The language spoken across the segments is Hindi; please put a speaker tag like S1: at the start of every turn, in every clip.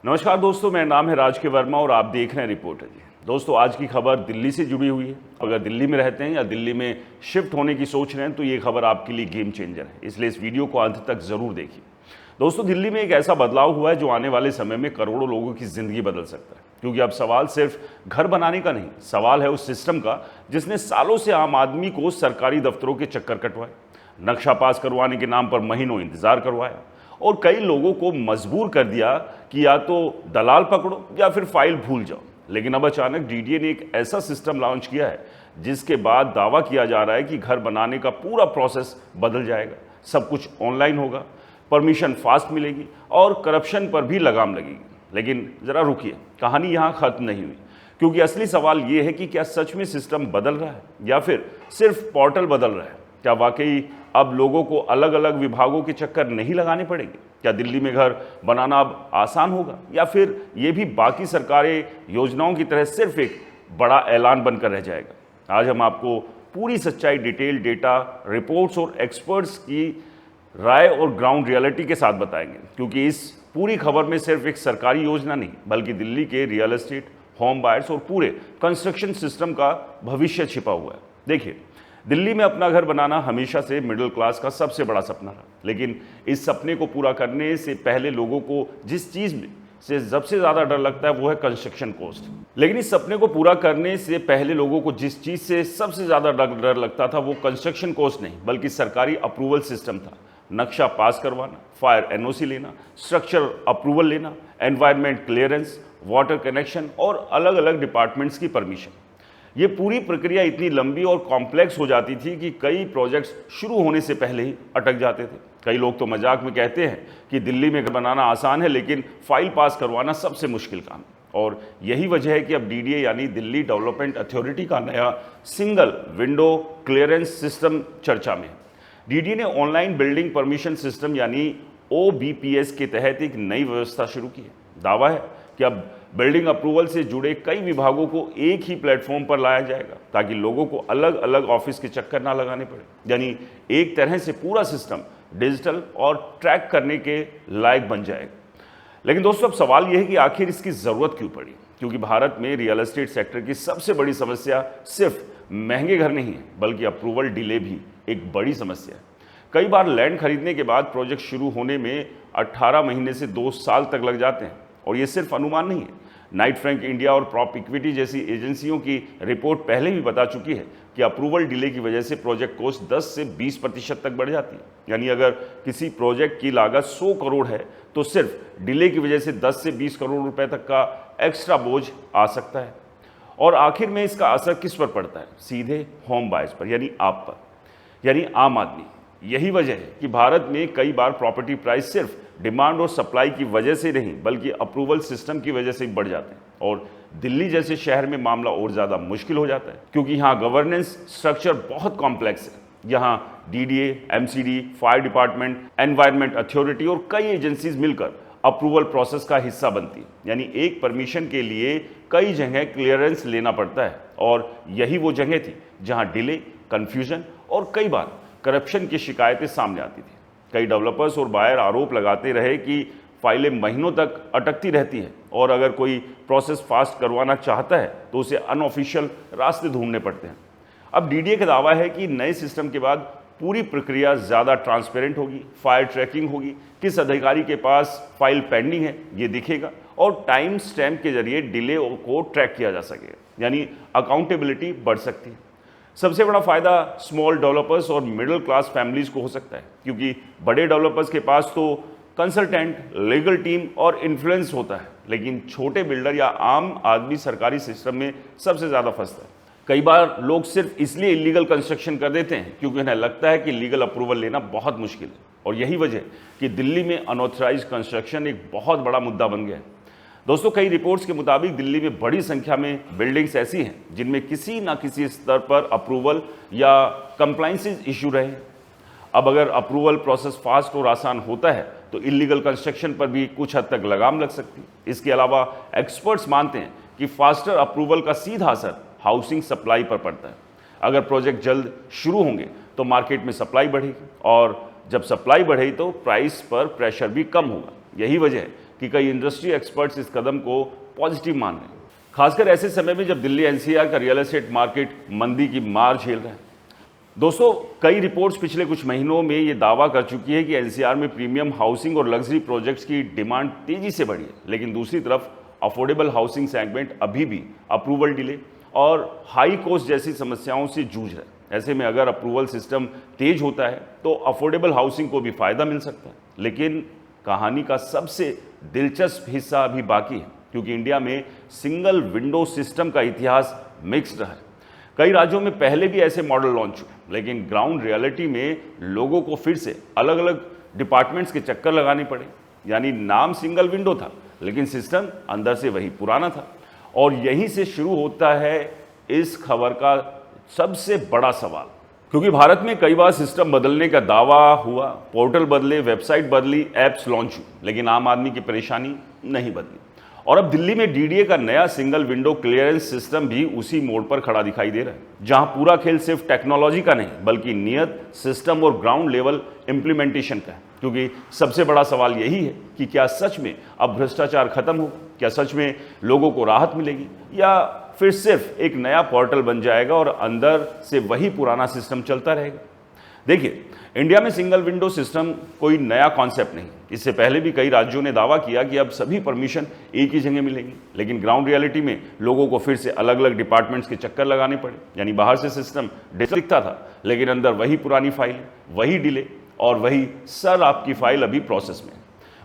S1: नमस्कार दोस्तों, मेरा नाम है राज के वर्मा और आप देख रहे हैं रिपोर्टर जी। दोस्तों, आज की खबर दिल्ली से जुड़ी हुई है। अगर दिल्ली में रहते हैं या दिल्ली में शिफ्ट होने की सोच रहे हैं तो ये खबर आपके लिए गेम चेंजर है, इसलिए इस वीडियो को अंत तक जरूर देखिए। दोस्तों, दिल्ली में एक ऐसा बदलाव हुआ है जो आने वाले समय में करोड़ों लोगों की जिंदगी बदल सकता है, क्योंकि अब सवाल सिर्फ घर बनाने का नहीं, सवाल है उस सिस्टम का जिसने सालों से आम आदमी को सरकारी दफ्तरों के चक्कर कटवाए, नक्शा पास करवाने के नाम पर महीनों इंतजार करवाया और कई लोगों को मजबूर कर दिया कि या तो दलाल पकड़ो या फिर फाइल भूल जाओ। लेकिन अब अचानक डीडीए ने एक ऐसा सिस्टम लॉन्च किया है जिसके बाद दावा किया जा रहा है कि घर बनाने का पूरा प्रोसेस बदल जाएगा, सब कुछ ऑनलाइन होगा, परमिशन फास्ट मिलेगी और करप्शन पर भी लगाम लगेगी। लेकिन ज़रा रुकिए, कहानी यहाँ ख़त्म नहीं हुई, क्योंकि असली सवाल ये है कि क्या सच में सिस्टम बदल रहा है या फिर सिर्फ पोर्टल बदल रहा है। क्या वाकई अब लोगों को अलग अलग विभागों के चक्कर नहीं लगाने पड़ेंगे? क्या दिल्ली में घर बनाना अब आसान होगा या फिर ये भी बाकी सरकारी योजनाओं की तरह सिर्फ एक बड़ा ऐलान बनकर रह जाएगा? आज हम आपको पूरी सच्चाई, डिटेल डेटा, रिपोर्ट्स और एक्सपर्ट्स की राय और ग्राउंड रियलिटी के साथ बताएंगे, क्योंकि इस पूरी खबर में सिर्फ एक सरकारी योजना नहीं बल्कि दिल्ली के रियल एस्टेट, होम बायर्स और पूरे कंस्ट्रक्शन सिस्टम का भविष्य छिपा हुआ है। देखिए, दिल्ली में अपना घर बनाना हमेशा से मिडिल क्लास का सबसे बड़ा सपना रहा, लेकिन इस सपने को पूरा करने से पहले लोगों को जिस चीज़ में से सबसे ज़्यादा डर लगता है वो है कंस्ट्रक्शन कॉस्ट। लेकिन इस सपने को पूरा करने से पहले लोगों को जिस चीज़ से सबसे ज़्यादा डर लगता था वो कंस्ट्रक्शन कॉस्ट नहीं बल्कि सरकारी अप्रूवल सिस्टम था। नक्शा पास करवाना, फायर एनओसी लेना, स्ट्रक्चर अप्रूवल लेना, एनवायरमेंट क्लियरेंस, वाटर कनेक्शन और अलग अलग डिपार्टमेंट्स की परमिशन। ये पूरी प्रक्रिया इतनी लंबी और कॉम्प्लेक्स हो जाती थी कि कई प्रोजेक्ट्स शुरू होने से पहले ही अटक जाते थे। कई लोग तो मजाक में कहते हैं कि दिल्ली में घर बनाना आसान है लेकिन फाइल पास करवाना सबसे मुश्किल काम है। और यही वजह है कि अब डीडीए यानी दिल्ली डेवलपमेंट अथॉरिटी का नया सिंगल विंडो क्लियरेंस सिस्टम चर्चा में है। डीडीए ने ऑनलाइन बिल्डिंग परमिशन सिस्टम यानी OBPS के तहत एक नई व्यवस्था शुरू की है। दावा है कि अब बिल्डिंग अप्रूवल से जुड़े कई विभागों को एक ही प्लेटफॉर्म पर लाया जाएगा ताकि लोगों को अलग अलग ऑफिस के चक्कर ना लगाने पड़े। यानी एक तरह से पूरा सिस्टम डिजिटल और ट्रैक करने के लायक बन जाएगा। लेकिन दोस्तों, अब सवाल यह है कि आखिर इसकी ज़रूरत क्यों पड़ी? क्योंकि भारत में रियल एस्टेट सेक्टर की सबसे बड़ी समस्या सिर्फ महंगे घर नहीं है बल्कि अप्रूवल डिले भी एक बड़ी समस्या है। कई बार लैंड खरीदने के बाद प्रोजेक्ट शुरू होने में 18 महीने से 2 साल तक लग जाते हैं। और ये सिर्फ अनुमान नहीं है। नाइट फ्रैंक इंडिया और प्रॉप इक्विटी जैसी एजेंसियों की रिपोर्ट पहले भी बता चुकी है कि अप्रूवल डिले की वजह से प्रोजेक्ट कॉस्ट 10 से 20% तक बढ़ जाती है। यानी अगर किसी प्रोजेक्ट की लागत 100 करोड़ है तो सिर्फ डिले की वजह से 10 से 20 करोड़ रुपए तक का एक्स्ट्रा बोझ आ सकता है। और आखिर में इसका असर किस पर पड़ता है? सीधे होम बायर्स पर, यानी आप पर, यानी आम आदमी। यही वजह है कि भारत में कई बार प्रॉपर्टी प्राइस सिर्फ डिमांड और सप्लाई की वजह से नहीं बल्कि अप्रूवल सिस्टम की वजह से बढ़ जाते हैं। और दिल्ली जैसे शहर में मामला और ज़्यादा मुश्किल हो जाता है, क्योंकि यहाँ गवर्नेंस स्ट्रक्चर बहुत कॉम्प्लेक्स है। यहाँ DDA, MCD, fire department, environment authority और कई एजेंसीज मिलकर अप्रूवल प्रोसेस का हिस्सा बनती है। यानी एक परमिशन के लिए कई जगह क्लियरेंस लेना पड़ता है। और यही वो जगह थी जहाँ डिले, कन्फ्यूजन और कई बार करप्शन की शिकायतें सामने आती थी। कई डेवलपर्स और बायर आरोप लगाते रहे कि फाइलें महीनों तक अटकती रहती हैं और अगर कोई प्रोसेस फास्ट करवाना चाहता है तो उसे अनऑफिशियल रास्ते ढूंढने पड़ते हैं। अब डीडीए का दावा है कि नए सिस्टम के बाद पूरी प्रक्रिया ज़्यादा ट्रांसपेरेंट होगी, फाइल ट्रैकिंग होगी, किस अधिकारी के पास फाइल पेंडिंग है ये दिखेगा और टाइम स्टैम्प के जरिए डिले को ट्रैक किया जा सकेगा। यानी अकाउंटेबिलिटी बढ़ सकती है। सबसे बड़ा फायदा स्मॉल डेवलपर्स और मिडिल क्लास फैमिलीज को हो सकता है, क्योंकि बड़े डेवलपर्स के पास तो कंसल्टेंट, लीगल टीम और इन्फ्लुएंस होता है, लेकिन छोटे बिल्डर या आम आदमी सरकारी सिस्टम में सबसे ज़्यादा फंसता है। कई बार लोग सिर्फ इसलिए इलीगल कंस्ट्रक्शन कर देते हैं क्योंकि उन्हें लगता है कि लीगल अप्रूवल लेना बहुत मुश्किल है। और यही वजह है कि दिल्ली में अनऑथराइज्ड कंस्ट्रक्शन एक बहुत बड़ा मुद्दा बन गया है। दोस्तों, कई रिपोर्ट्स के मुताबिक दिल्ली में बड़ी संख्या में बिल्डिंग्स ऐसी हैं जिनमें किसी ना किसी स्तर पर अप्रूवल या कंप्लाइंसेस इशू रहे हैं। अब अगर अप्रूवल प्रोसेस फास्ट और आसान होता है तो इलीगल कंस्ट्रक्शन पर भी कुछ हद तक लगाम लग सकती है। इसके अलावा एक्सपर्ट्स मानते हैं कि फास्टर अप्रूवल का सीधा असर हाउसिंग सप्लाई पर पड़ता है। अगर प्रोजेक्ट जल्द शुरू होंगे तो मार्केट में सप्लाई बढ़ेगी और जब सप्लाई बढ़ेगी तो प्राइस पर प्रेशर भी कम होगा। यही वजह है कि कई इंडस्ट्री एक्सपर्ट्स इस कदम को पॉजिटिव मान रहे हैं, खासकर ऐसे समय में जब दिल्ली एनसीआर का रियल एस्टेट मार्केट मंदी की मार झेल रहा है। दोस्तों, कई रिपोर्ट्स पिछले कुछ महीनों में ये दावा कर चुकी है कि एनसीआर में प्रीमियम हाउसिंग और लग्जरी प्रोजेक्ट्स की डिमांड तेजी से बढ़ी है, लेकिन दूसरी तरफ अफोर्डेबल हाउसिंग सेगमेंट अभी भी अप्रूवल डिले और हाई कॉस्ट जैसी समस्याओं से जूझ रहा है। ऐसे में अगर अप्रूवल सिस्टम तेज होता है तो अफोर्डेबल हाउसिंग को भी फायदा मिल सकता है, लेकिन कहानी का सबसे दिलचस्प हिस्सा अभी बाकी है, क्योंकि इंडिया में सिंगल विंडो सिस्टम का इतिहास मिक्स्ड रहा है। कई राज्यों में पहले भी ऐसे मॉडल लॉन्च हुए, लेकिन ग्राउंड रियलिटी में लोगों को फिर से अलग अलग डिपार्टमेंट्स के चक्कर लगाने पड़े। यानी नाम सिंगल विंडो था, लेकिन सिस्टम अंदर से वही पुराना था। और यहीं से शुरू होता है इस खबर का सबसे बड़ा सवाल, क्योंकि भारत में कई बार सिस्टम बदलने का दावा हुआ, पोर्टल बदले, वेबसाइट बदली, ऐप्स लॉन्च हुई, लेकिन आम आदमी की परेशानी नहीं बदली। और अब दिल्ली में डीडीए का नया सिंगल विंडो क्लियरेंस सिस्टम भी उसी मोड़ पर खड़ा दिखाई दे रहा है, जहां पूरा खेल सिर्फ टेक्नोलॉजी का नहीं बल्कि नियत, सिस्टम और ग्राउंड लेवल इंप्लीमेंटेशन का है। क्योंकि सबसे बड़ा सवाल यही है कि क्या सच में अब भ्रष्टाचार खत्म होगा, क्या सच में लोगों को राहत मिलेगी, या फिर सिर्फ एक नया पोर्टल बन जाएगा और अंदर से वही पुराना सिस्टम चलता रहेगा। देखिए, इंडिया में सिंगल विंडो सिस्टम कोई नया कॉन्सेप्ट नहीं। इससे पहले भी कई राज्यों ने दावा किया कि अब सभी परमिशन एक ही जगह मिलेंगी, लेकिन ग्राउंड रियलिटी में लोगों को फिर से अलग अलग डिपार्टमेंट्स के चक्कर लगाने पड़े। यानी बाहर से सिस्टम दिखता था, लेकिन अंदर वही पुरानी फाइल, वही डिले और वही सर आपकी फाइल अभी प्रोसेस में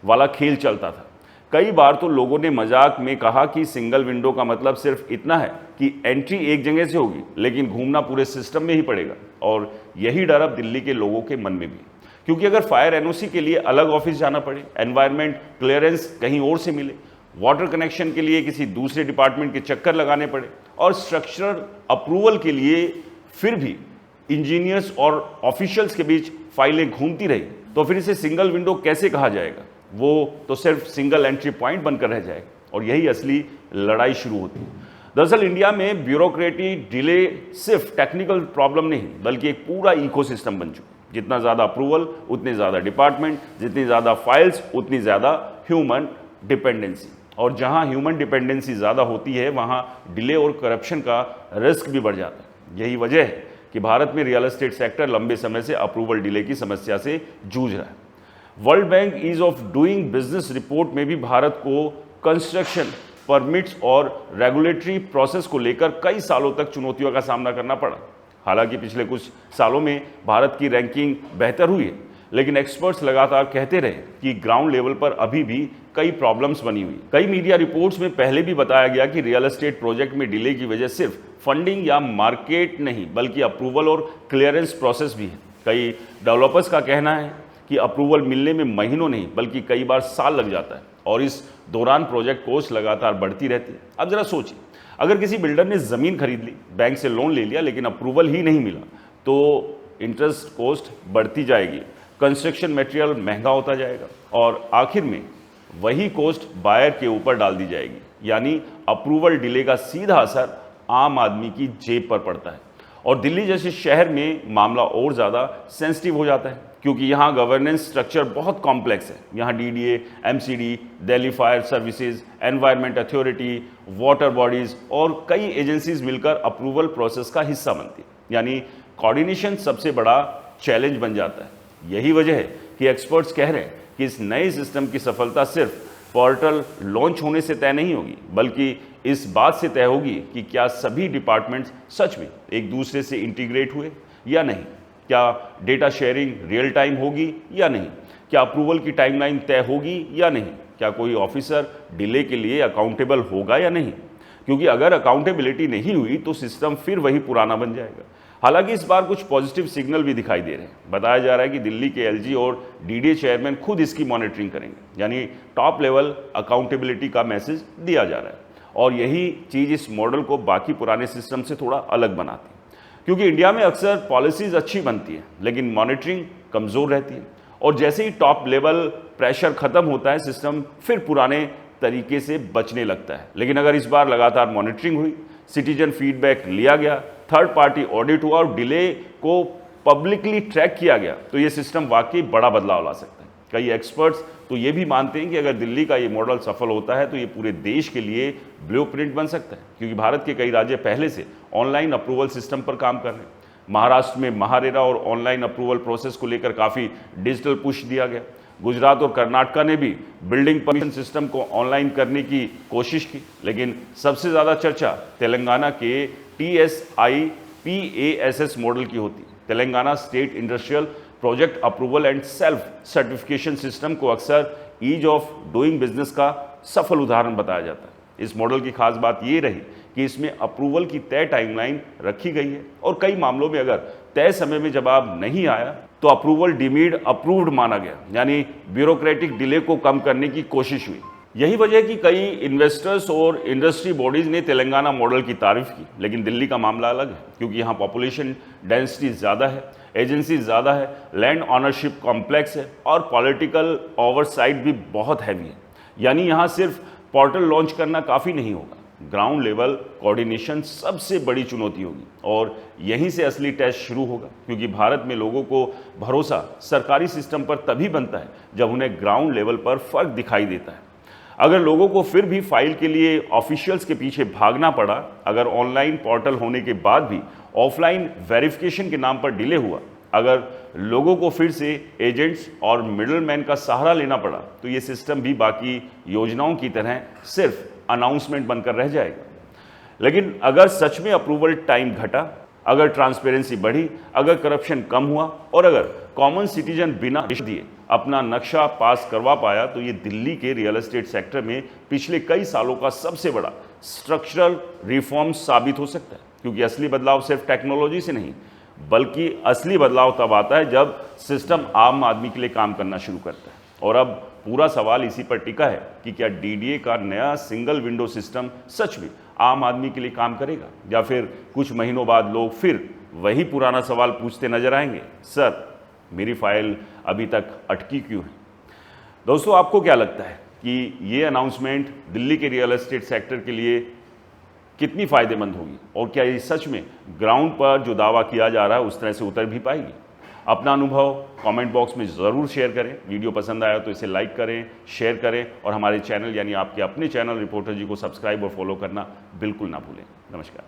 S1: वाला खेल चलता था। कई बार तो लोगों ने मजाक में कहा कि सिंगल विंडो का मतलब सिर्फ इतना है कि एंट्री एक जगह से होगी, लेकिन घूमना पूरे सिस्टम में ही पड़ेगा। और यही डर अब दिल्ली के लोगों के मन में भी, क्योंकि अगर फायर एनओसी के लिए अलग ऑफिस जाना पड़े, एनवायरमेंट क्लियरेंस कहीं और से मिले, वाटर कनेक्शन के लिए किसी दूसरे डिपार्टमेंट के चक्कर लगाने पड़े और स्ट्रक्चरल अप्रूवल के लिए फिर भी इंजीनियर्स और ऑफिशियल्स के बीच फाइलें घूमती रही, तो फिर इसे सिंगल विंडो कैसे कहा जाएगा? वो तो सिर्फ सिंगल एंट्री पॉइंट बनकर रह जाएगा, और यही असली लड़ाई शुरू होती है। दरअसल इंडिया में ब्यूरोक्रेटी डिले सिर्फ टेक्निकल प्रॉब्लम नहीं, बल्कि एक पूरा इकोसिस्टम बन चुका है। जितना ज़्यादा अप्रूवल उतने ज़्यादा डिपार्टमेंट, जितनी ज़्यादा फाइल्स उतनी ज़्यादा ह्यूमन डिपेंडेंसी, और जहां ह्यूमन डिपेंडेंसी ज़्यादा होती है वहां डिले और करप्शन का रिस्क भी बढ़ जाता है। यही वजह है कि भारत में रियल एस्टेट सेक्टर लंबे समय से अप्रूवल डिले की समस्या से जूझ रहा है। World Bank ease of doing business report में भी भारत को कंस्ट्रक्शन परमिट्स और रेगुलेटरी प्रोसेस को लेकर कई सालों तक चुनौतियों का सामना करना पड़ा। हालांकि पिछले कुछ सालों में भारत की रैंकिंग बेहतर हुई है, लेकिन एक्सपर्ट्स लगातार कहते रहे कि ग्राउंड लेवल पर अभी भी कई प्रॉब्लम्स बनी हुई। कई मीडिया रिपोर्ट्स में पहले भी बताया गया कि रियल एस्टेट प्रोजेक्ट में डिले की वजह सिर्फ फंडिंग या मार्केट नहीं, बल्कि अप्रूवल और क्लियरेंस प्रोसेस भी है। कई डेवलपर्स का कहना है कि अप्रूवल मिलने में महीनों नहीं बल्कि कई बार साल लग जाता है, और इस दौरान प्रोजेक्ट कॉस्ट लगातार बढ़ती रहती है। अब जरा सोचिए, अगर किसी बिल्डर ने ज़मीन खरीद ली, बैंक से लोन ले लिया, लेकिन अप्रूवल ही नहीं मिला, तो इंटरेस्ट कॉस्ट बढ़ती जाएगी, कंस्ट्रक्शन मटेरियल महंगा होता जाएगा, और आखिर में वही कॉस्ट बायर के ऊपर डाल दी जाएगी। यानी अप्रूवल डिले का सीधा असर आम आदमी की जेब पर पड़ता है। और दिल्ली जैसे शहर में मामला और ज़्यादा सेंसिटिव हो जाता है, क्योंकि यहाँ गवर्नेंस स्ट्रक्चर बहुत कॉम्प्लेक्स है। यहाँ DDA, MCD, Delhi fire services, environment authority, water bodies और कई एजेंसीज मिलकर अप्रूवल प्रोसेस का हिस्सा बनती है। यानी कोऑर्डिनेशन सबसे बड़ा चैलेंज बन जाता है। यही वजह है कि एक्सपर्ट्स कह रहे हैं कि इस नए सिस्टम की सफलता सिर्फ पोर्टल लॉन्च होने से तय नहीं होगी, बल्कि इस बात से तय होगी कि क्या सभी डिपार्टमेंट्स सच में एक दूसरे से इंटीग्रेट हुए या नहीं, क्या डेटा शेयरिंग रियल टाइम होगी या नहीं, क्या अप्रूवल की टाइमलाइन तय होगी या नहीं, क्या कोई ऑफिसर डिले के लिए अकाउंटेबल होगा या नहीं। क्योंकि अगर अकाउंटेबिलिटी नहीं हुई तो सिस्टम फिर वही पुराना बन जाएगा। हालांकि इस बार कुछ पॉजिटिव सिग्नल भी दिखाई दे रहे हैं। बताया जा रहा है कि दिल्ली के एलजी और डीडीए चेयरमैन खुद इसकी मॉनिटरिंग करेंगे, यानी टॉप लेवल अकाउंटेबिलिटी का मैसेज दिया जा रहा है। और यही चीज़ इस मॉडल को बाकी पुराने सिस्टम से थोड़ा अलग बनाती है, क्योंकि इंडिया में अक्सर पॉलिसीज़ अच्छी बनती है लेकिन मॉनिटरिंग कमज़ोर रहती है, और जैसे ही टॉप लेवल प्रेशर ख़त्म होता है सिस्टम फिर पुराने तरीके से बचने लगता है। लेकिन अगर इस बार लगातार मॉनिटरिंग हुई, सिटीजन फीडबैक लिया गया, थर्ड पार्टी ऑडिट हुआ और डिले को पब्लिकली ट्रैक किया गया, तो ये सिस्टम वाकई बड़ा बदलाव ला सकता है। कई एक्सपर्ट्स तो ये भी मानते हैं कि अगर दिल्ली का ये मॉडल सफल होता है तो ये पूरे देश के लिए ब्लूप्रिंट बन सकता है, क्योंकि भारत के कई राज्य पहले से ऑनलाइन अप्रूवल सिस्टम पर काम कर रहे हैं। महाराष्ट्र में महारेरा और ऑनलाइन अप्रूवल प्रोसेस को लेकर काफ़ी डिजिटल पुश दिया गया। गुजरात और कर्नाटका ने भी बिल्डिंग परमिशन सिस्टम को ऑनलाइन करने की कोशिश की, लेकिन सबसे ज़्यादा चर्चा तेलंगाना के TSIPASS मॉडल की होती है। Telangana state industrial project approval and self certification system को अक्सर ईज ऑफ डूइंग बिजनेस का सफल उदाहरण बताया जाता है। इस मॉडल की खास बात ये रही कि इसमें अप्रूवल की तय टाइमलाइन रखी गई है और कई मामलों में अगर तय समय में जवाब नहीं आया तो अप्रूवल डिमीड अप्रूव्ड माना गया, यानी ब्यूरोक्रेटिक डिले को कम करने की कोशिश हुई। यही वजह है कि कई इन्वेस्टर्स और इंडस्ट्री बॉडीज ने तेलंगाना मॉडल की तारीफ की, लेकिन दिल्ली का मामला अलग है, क्योंकि यहाँ पॉपुलेशन डेंसिटी ज़्यादा है, एजेंसी ज़्यादा है, लैंड ऑनरशिप कॉम्प्लेक्स है और पॉलिटिकल ओवरसाइट भी बहुत हैवी है। यानी यहाँ सिर्फ पोर्टल लॉन्च करना काफ़ी नहीं होगा, ग्राउंड लेवल कोऑर्डिनेशन सबसे बड़ी चुनौती होगी और यहीं से असली टेस्ट शुरू होगा, क्योंकि भारत में लोगों को भरोसा सरकारी सिस्टम पर तभी बनता है जब उन्हें ग्राउंड लेवल पर फर्क दिखाई देता है। अगर लोगों को फिर भी फाइल के लिए ऑफिशियल्स के पीछे भागना पड़ा, अगर ऑनलाइन पोर्टल होने के बाद भी ऑफलाइन वेरिफिकेशन के नाम पर डिले हुआ, अगर लोगों को फिर से एजेंट्स और मिडलमैन का सहारा लेना पड़ा, तो ये सिस्टम भी बाकी योजनाओं की तरह सिर्फ अनाउंसमेंट बनकर रह जाएगा। लेकिन अगर सच में अप्रूवल टाइम घटा, अगर ट्रांसपेरेंसी बढ़ी, अगर करप्शन कम हुआ और अगर कॉमन सिटीजन बिना रिश्वत दिए अपना नक्शा पास करवा पाया, तो ये दिल्ली के रियल एस्टेट सेक्टर में पिछले कई सालों का सबसे बड़ा स्ट्रक्चरल रिफॉर्म साबित हो सकता है। क्योंकि असली बदलाव सिर्फ टेक्नोलॉजी से नहीं, बल्कि असली बदलाव तब आता है जब सिस्टम आम आदमी के लिए काम करना शुरू करता है। और अब पूरा सवाल इसी पर टिका है कि क्या DDA का नया सिंगल विंडो सिस्टम सच में आम आदमी के लिए काम करेगा, या फिर कुछ महीनों बाद लोग फिर वही पुराना सवाल पूछते नजर आएंगे, सर मेरी फाइल अभी तक अटकी क्यों है। दोस्तों, आपको क्या लगता है कि ये अनाउंसमेंट दिल्ली के रियल एस्टेट सेक्टर के लिए कितनी फ़ायदेमंद होगी, और क्या ये सच में ग्राउंड पर जो दावा किया जा रहा है उस तरह से उतर भी पाएगी? अपना अनुभव कमेंट बॉक्स में ज़रूर शेयर करें। वीडियो पसंद आया तो इसे लाइक करें, शेयर करें और हमारे चैनल यानी आपके अपने चैनल रिपोर्टर जी को सब्सक्राइब और फॉलो करना बिल्कुल ना भूलें। नमस्कार।